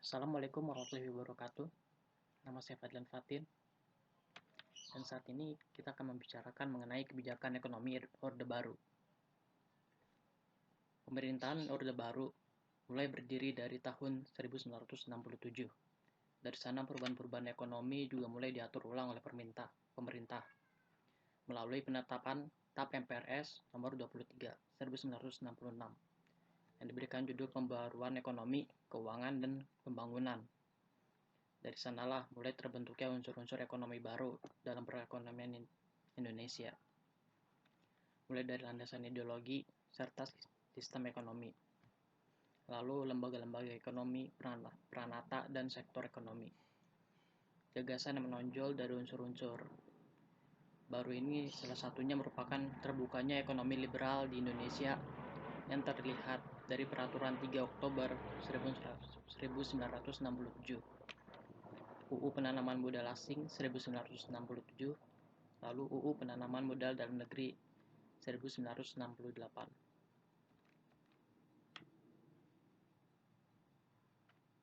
Assalamualaikum warahmatullahi wabarakatuh. Nama saya Fadlan Fatin, dan saat ini kita akan membicarakan mengenai kebijakan ekonomi Orde Baru. Pemerintahan Orde Baru mulai berdiri dari tahun 1967. Dari sana perubahan-perubahan ekonomi juga mulai diatur ulang oleh pemerintah melalui penetapan TAP MPRS nomor 23 1966 yang diberikan judul Pembaruan Ekonomi, Keuangan, dan Pembangunan. Dari sanalah mulai terbentuknya unsur-unsur ekonomi baru dalam perekonomian Indonesia, mulai dari landasan ideologi serta sistem ekonomi, lalu lembaga-lembaga ekonomi, peranata, dan sektor ekonomi. Gagasan yang menonjol dari unsur-unsur baru ini salah satunya merupakan terbukanya ekonomi liberal di Indonesia yang terlihat dari Peraturan 3 Oktober 1967, UU Penanaman Modal Asing 1967, lalu UU Penanaman Modal Dalam Negeri 1968.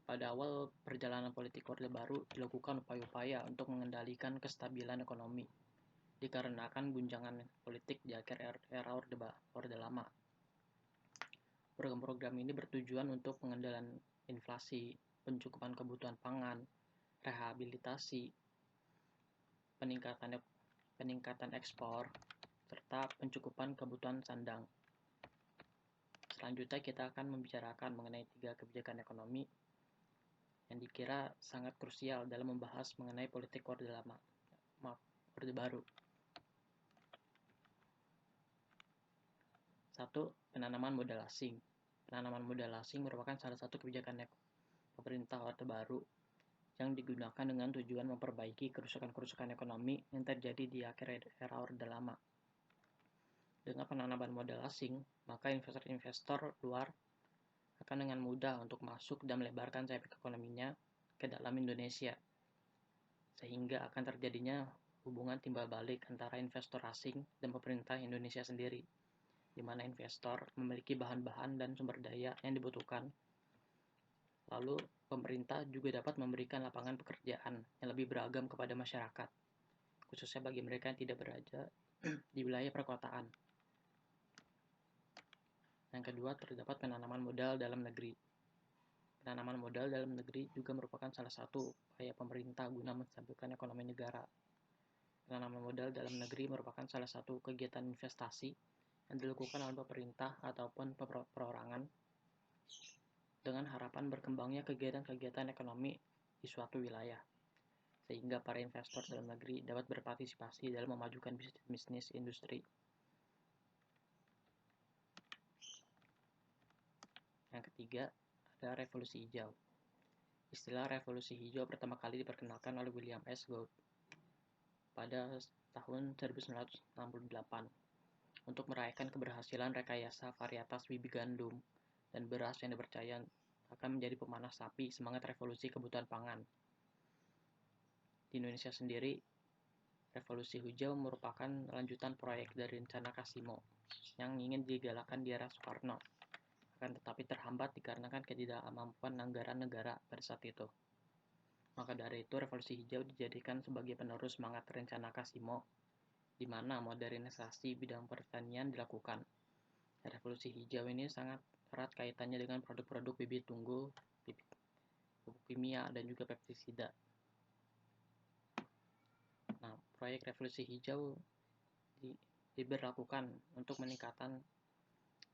Pada awal perjalanan politik Orde Baru dilakukan upaya-upaya untuk mengendalikan kestabilan ekonomi, dikarenakan guncangan politik di akhir era Orde Lama. Program-program ini bertujuan untuk pengendalian inflasi, pencukupan kebutuhan pangan, rehabilitasi, peningkatan ekspor, serta pencukupan kebutuhan sandang. Selanjutnya kita akan membicarakan mengenai 3 kebijakan ekonomi yang dikira sangat krusial dalam membahas mengenai politik Orde Baru. 1. Penanaman modal asing. Penanaman modal asing merupakan salah satu kebijakan pemerintah Orde Baru yang digunakan dengan tujuan memperbaiki kerusakan-kerusakan ekonomi yang terjadi di akhir era Orde Lama. Dengan penanaman modal asing, maka investor-investor luar akan dengan mudah untuk masuk dan melebarkan sayap ekonominya ke dalam Indonesia, sehingga akan terjadinya hubungan timbal balik antara investor asing dan pemerintah Indonesia sendiri, di mana investor memiliki bahan-bahan dan sumber daya yang dibutuhkan. Lalu, pemerintah juga dapat memberikan lapangan pekerjaan yang lebih beragam kepada masyarakat, khususnya bagi mereka yang tidak berada di wilayah perkotaan. Yang kedua, terdapat penanaman modal dalam negeri. Penanaman modal dalam negeri juga merupakan salah satu upaya pemerintah guna menstabilkan ekonomi negara. Penanaman modal dalam negeri merupakan salah satu kegiatan investasi yang dilakukan oleh pemerintah ataupun perorangan dengan harapan berkembangnya kegiatan-kegiatan ekonomi di suatu wilayah, sehingga para investor dalam negeri dapat berpartisipasi dalam memajukan bisnis industri. Yang ketiga, ada revolusi hijau. Istilah revolusi hijau pertama kali diperkenalkan oleh William S. Goode pada tahun 1968 untuk merayakan keberhasilan rekayasa varietas bibit gandum dan beras yang dipercaya akan menjadi pemanas api semangat revolusi kebutuhan pangan. Di Indonesia sendiri, revolusi hijau merupakan lanjutan proyek dari rencana Kasimo yang ingin digalakkan di era Soekarno, akan tetapi terhambat dikarenakan ketidakmampuan anggaran negara pada saat itu. Maka dari itu, revolusi hijau dijadikan sebagai penerus semangat rencana Kasimo, di mana modernisasi bidang pertanian dilakukan. Revolusi hijau ini sangat erat kaitannya dengan produk-produk bibit unggul, pupuk kimia, dan juga pestisida. Nah, proyek revolusi hijau diberlakukan untuk meningkatkan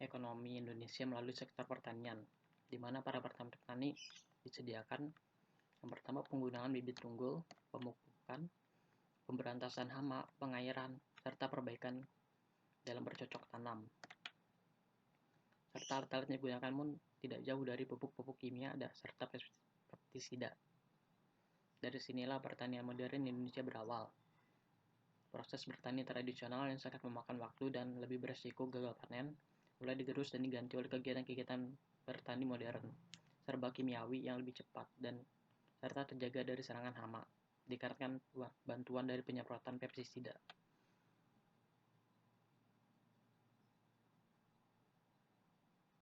ekonomi Indonesia melalui sektor pertanian, di mana para petani disediakan yang pertama penggunaan bibit unggul, pemupukan, pemberantasan hama, pengairan, serta perbaikan dalam bercocok tanam. Serta alat-alat yang digunakan pun tidak jauh dari pupuk-pupuk kimia serta pestisida. Dari sinilah pertanian modern Indonesia berawal. Proses bertani tradisional yang sangat memakan waktu dan lebih beresiko gagal panen mulai digerus dan diganti oleh kegiatan-kegiatan bertani modern, serba kimiawi yang lebih cepat dan serta terjaga dari serangan hama, dikarenakan bantuan dari penyemprotan pestisida.